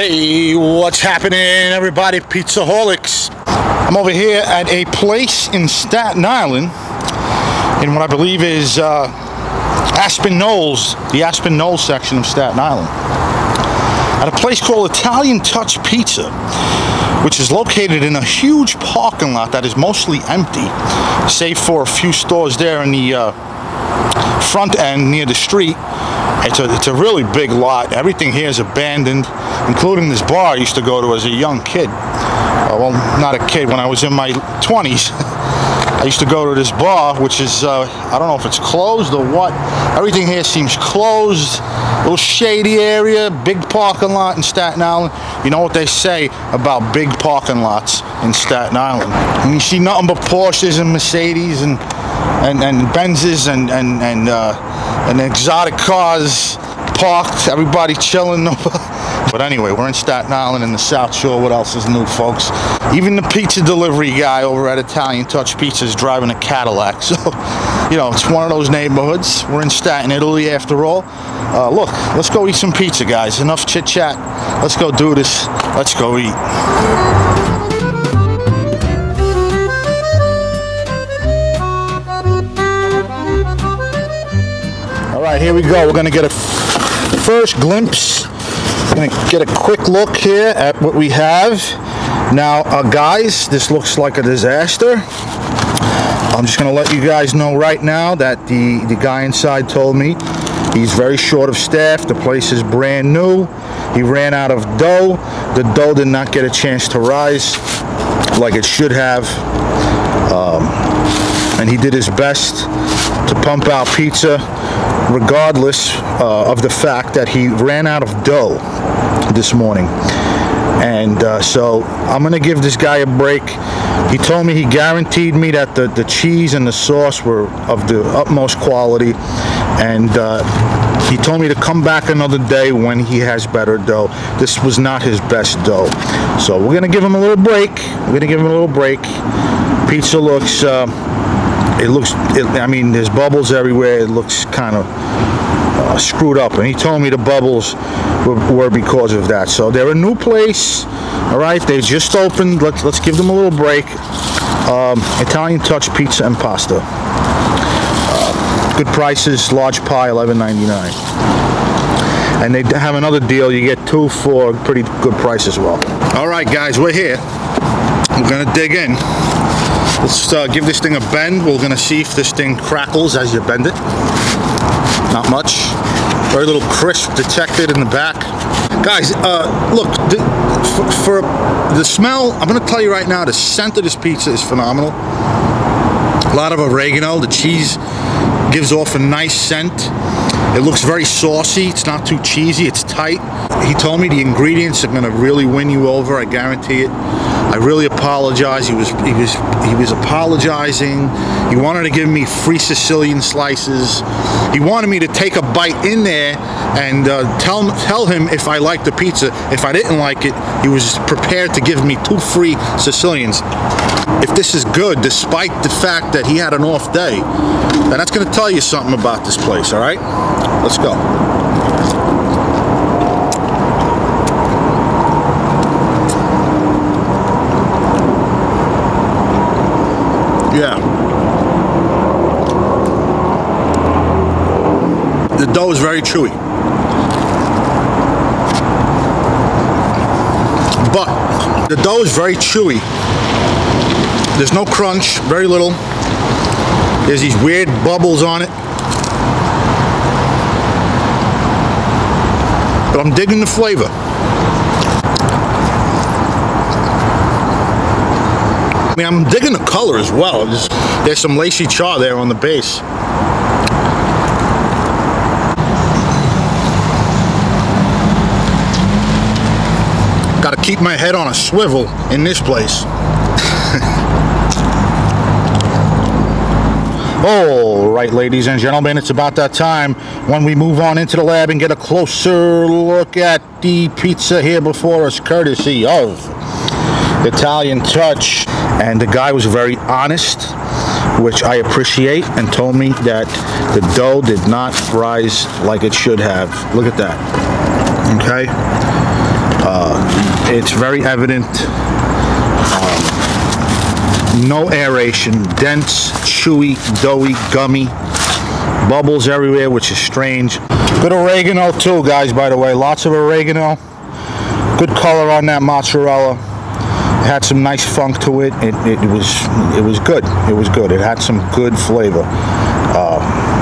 Hey, what's happening, everybody? Pizzaholics. I'm over here at a place in Staten Island in what I believe is Aspen Knolls, the Aspen Knolls section of Staten Island, at a place called Italian Touch Pizza, which is located in a huge parking lot that is mostly empty, save for a few stores there in the front end near the street. It's a really big lot. Everything here is abandoned, including this bar I used to go to as a young kid. Well, not a kid, when I was in my 20s. I used to go to this bar, which is, I don't know if it's closed or what. Everything here seems closed. Little shady area, big parking lot in Staten Island. You know what they say about big parking lots in Staten Island. When you see nothing but Porsches and Mercedes and Benzes and exotic cars parked, everybody chilling. But anyway, we're in Staten Island in the South Shore. What else is new, folks? Even the pizza delivery guy over at Italian Touch Pizza is driving a Cadillac. So, you know, it's one of those neighborhoods. We're in Staten, Italy, after all. Look, let's go eat some pizza, guys. Enough chit-chat. Let's go do this. Let's go eat. All right, here we go. We're going to get a first glimpse. We're going to get a quick look here at what we have. Now, guys, this looks like a disaster. I'm just going to let you guys know right now that the guy inside told me he's very short of staff. The place is brand new. He ran out of dough. The dough did not get a chance to rise like it should have. And he did his best to pump out pizza, regardless of the fact that he ran out of dough this morning. And so I'm going to give this guy a break. He told me, he guaranteed me that the cheese and the sauce were of the utmost quality. And he told me to come back another day when he has better dough. This was not his best dough. So we're going to give him a little break. Pizza looks... I mean, there's bubbles everywhere. It looks kind of screwed up, and he told me the bubbles were because of that. So they're a new place, all right? They just opened. Let's give them a little break. Italian Touch Pizza and Pasta. Good prices, large pie, $11.99. And they have another deal. You get two for a pretty good price as well. All right, guys, we're here. We're gonna dig in. Let's give this thing a bend. We're gonna see if this thing crackles as you bend it. Not much. Very little crisp detected in the back. Guys, look, for the smell, I'm gonna tell you right now, the scent of this pizza is phenomenal. A lot of oregano. The cheese gives off a nice scent. It looks very saucy. It's not too cheesy. It's tight. He told me the ingredients are gonna really win you over. I guarantee it. I really apologize. He was apologizing. He wanted to give me free Sicilian slices. He wanted me to take a bite in there and tell him if I liked the pizza. If I didn't like it, he was prepared to give me 2 free Sicilians. If this is good, despite the fact that he had an off day, then that's going to tell you something about this place, all right? Let's go. Yeah. The dough is very chewy. But the dough is very chewy. There's no crunch, very little. There's these weird bubbles on it. But I'm digging the flavor. I mean, I'm digging the color as well. There's some lacy char there on the base. Gotta keep my head on a swivel in this place. All right, ladies and gentlemen, it's about that time when we move on into the lab and get a closer look at the pizza here before us, courtesy of Italian Touch. And the guy was very honest, which I appreciate, and told me that the dough did not rise like it should have. Look at that. Okay. It's very evident. No aeration, dense, chewy, doughy, gummy, bubbles everywhere, which is strange. Good oregano too, guys, by the way. Lots of oregano. Good color on that mozzarella. It had some nice funk to it. It was good. It was good. It had some good flavor.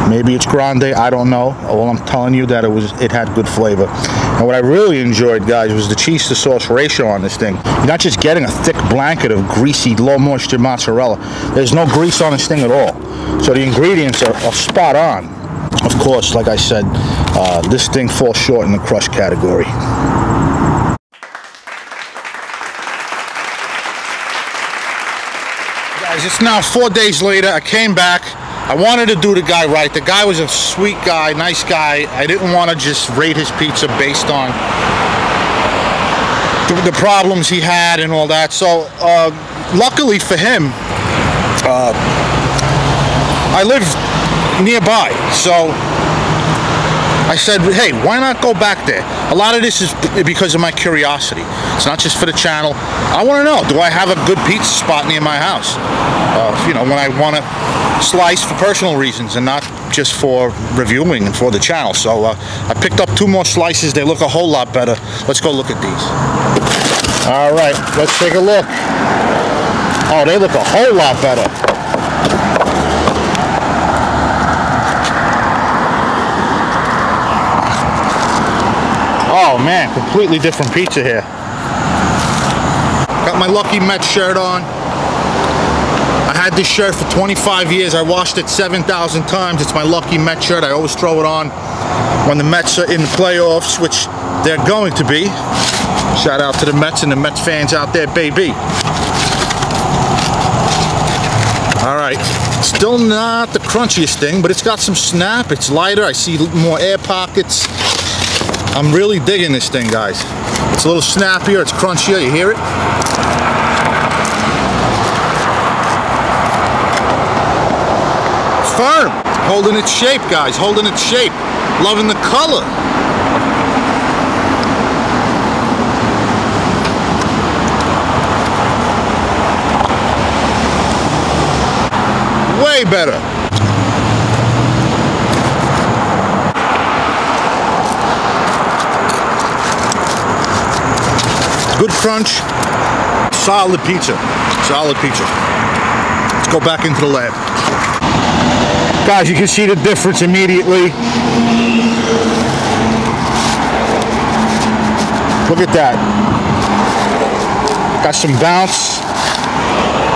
Maybe it's grande, I don't know. Well, I'm telling you that it had good flavor. And what I really enjoyed, guys, was the cheese to sauce ratio on this thing. You're not just getting a thick blanket of greasy, low moisture mozzarella. There's no grease on this thing at all. So the ingredients are spot on. Of course, like I said, this thing falls short in the crush category. Guys, it's now 4 days later. I came back. I wanted to do the guy right. The guy was a sweet guy, nice guy. I didn't want to just rate his pizza based on the problems he had and all that. So, luckily for him, I live nearby. So, I said, hey, why not go back there? A lot of this is because of my curiosity. It's not just for the channel. I want to know, do I have a good pizza spot near my house? You know, when I want to slice for personal reasons and not just for reviewing and for the channel. So I picked up 2 more slices. They look a whole lot better. Let's go look at these. All right, let's take a look. Oh, they look a whole lot better. Oh man, completely different pizza here. Got my Lucky Mets shirt on. I had this shirt for 25 years. I washed it 7,000 times. It's my Lucky Mets shirt. I always throw it on when the Mets are in the playoffs, which they're going to be. Shout out to the Mets and the Mets fans out there, baby. All right, still not the crunchiest thing, but it's got some snap. It's lighter. I see more air pockets. I'm really digging this thing, guys. It's a little snappier. It's crunchier. You hear it? Firm. Holding its shape, guys. Holding its shape. Loving the color. Way better. Good crunch. Solid pizza. Solid pizza. Let's go back into the lab. Guys, you can see the difference immediately. Look at that. Got some bounce.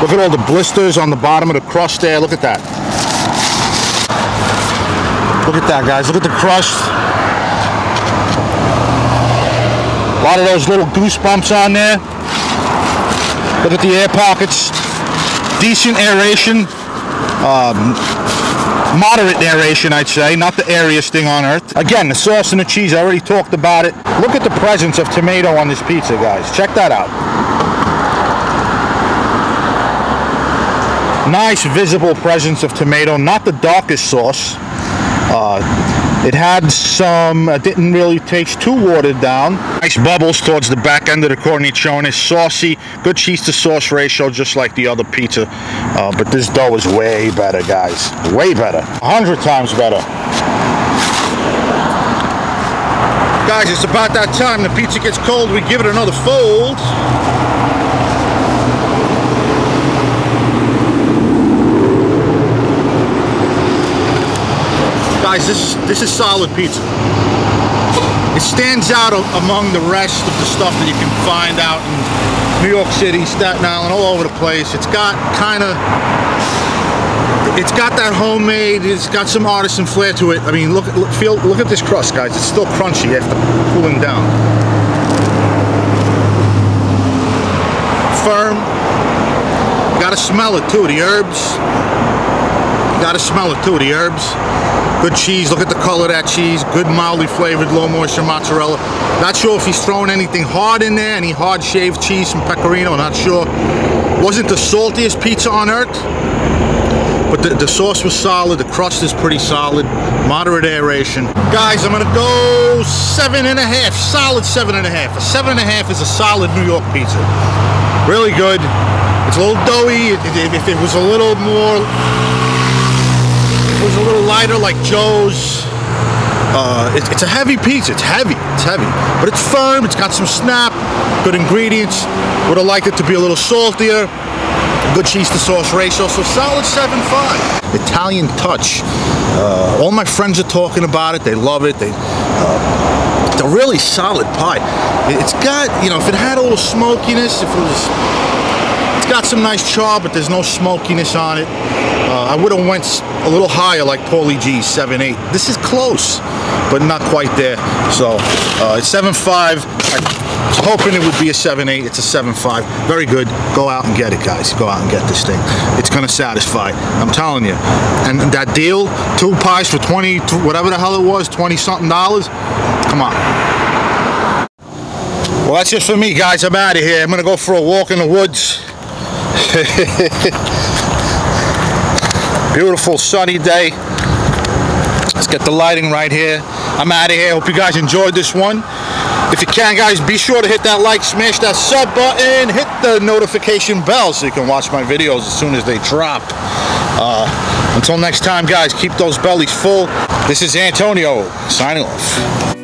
Look at all the blisters on the bottom of the crust there. Look at that. Look at that, guys. Look at the crust. A lot of those little goosebumps on there. Look at the air pockets. Decent aeration. Moderate aeration, I'd say. Not the airiest thing on earth. Again, the sauce and the cheese, I already talked about it. Look at the presence of tomato on this pizza, guys. Check that out. Nice visible presence of tomato. Not the darkest sauce. It had some, didn't really taste too watered down. Nice bubbles towards the back end of the cornicione. Saucy, good cheese to sauce ratio, just like the other pizza. But this dough is way better, guys. Way better. 100 times better. Guys, it's about that time. The pizza gets cold. We give it another fold. Guys, this is solid pizza. It stands out among the rest of the stuff that you can find out in New York City, Staten Island, all over the place. It's got that homemade. It's got some artisan flair to it. I mean, look at this crust, guys. It's still crunchy after cooling down. Firm. You gotta smell it too. The herbs. You gotta smell it too. The herbs. Good cheese. Look at the color of that cheese. Good mildly flavored, low moisture mozzarella. Not sure if he's throwing anything hard in there. Any hard shaved cheese from Pecorino. Not sure. Wasn't the saltiest pizza on earth. but the sauce was solid. The crust is pretty solid, moderate aeration. Guys, I'm gonna go 7.5, solid 7.5. A 7.5 is a solid New York pizza. Really good. It's a little doughy. If it was a little more, if it was a little lighter like Joe's. It's a heavy pizza. It's heavy, but it's firm. It's got some snap, good ingredients. Would have liked it to be a little saltier. Good cheese to sauce ratio, so solid 7.5. Italian touch. All my friends are talking about it. They love it. It's a really solid pie. It's got, you know, if it had a little smokiness, it's got some nice char, but there's no smokiness on it. I would have went a little higher like Paulie G's 7.8. This is close, but not quite there. So it's 7.5. I was hoping it would be a 7.8. It's a 7.5. Very good. Go out and get it, guys. Go out and get this thing. It's gonna satisfy. I'm telling you. And that deal, 2 pies for 20, whatever the hell it was, $20-something. Come on. Well, that's it for me, guys. I'm out of here. I'm gonna go for a walk in the woods. Beautiful sunny day. Let's get the lighting right here. I'm out of here. Hope you guys enjoyed this one. If you can, guys, be sure to hit that like, smash that sub button, hit the notification bell so you can watch my videos as soon as they drop. Until next time, guys, keep those bellies full. This is Antonio signing off.